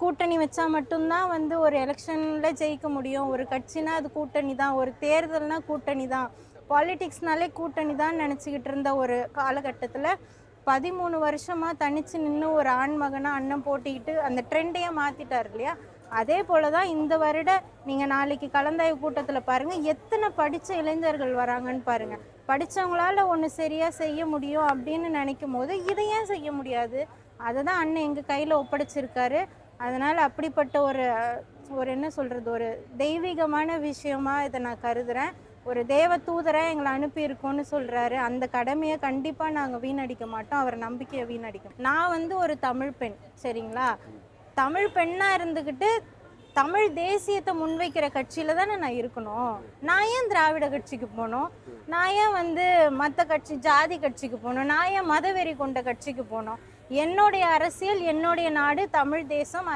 கூட்டணி வச்சா மட்டும்தான் வந்து ஒரு எலெக்ஷனில் ஜெயிக்க முடியும். ஒரு கட்சினா அது கூட்டணி தான், ஒரு தேர்தல்னா கூட்டணி தான், பாலிடிக்ஸ்னாலே கூட்டணி தான் நினச்சிக்கிட்டு இருந்த ஒரு காலகட்டத்தில் 13 வருஷமாக தனித்து நின்று ஒரு ஆண் மகனா அண்ணன் போட்டிக்கிட்டு அந்த ட்ரெண்டையே மாற்றிட்டார் இல்லையா? அதே போல தான் இந்த வருட நீங்கள் நாளைக்கு கலந்தாய்வு கூட்டத்தில் பாருங்கள், எத்தனை படித்த இளைஞர்கள் வராங்கன்னு பாருங்கள். படித்தவங்களால ஒன்று சரியாக செய்ய முடியும் அப்படின்னு நினைக்கும் போது இதை ஏன் செய்ய முடியாது? அதை தான் அண்ணன் எங்கள் கையில் ஒப்படைச்சிருக்காரு. அதனால் அப்படிப்பட்ட ஒரு ஒரு என்ன சொல்கிறது, ஒரு தெய்வீகமான விஷயமா இதை நான் கருதுகிறேன். ஒரு தேவ தூதராக எங்களை அனுப்பியிருக்கோன்னு சொல்கிறாரு. அந்த கடமையை கண்டிப்பாக நாங்கள் வீணடிக்க மாட்டோம், அவர் நம்பிக்கையை வீணடிக்கும். நான் வந்து ஒரு தமிழ் பெண், சரிங்களா? தமிழ் பெண்ணாக இருந்துக்கிட்டு தமிழ் தேசியத்தை முன்வைக்கிற கட்சியில் தானே நான் இருக்கணும். நான் ஏன் திராவிட கட்சிக்கு போகணும்? நான் ஏன் வந்து மற்ற கட்சி ஜாதி கட்சிக்கு போகணும்? நான் ஏன் மதவெறி கொண்ட கட்சிக்கு போகணும்? என்னுடைய அரசியல், என்னுடைய நாடு, தமிழ் தேசம்.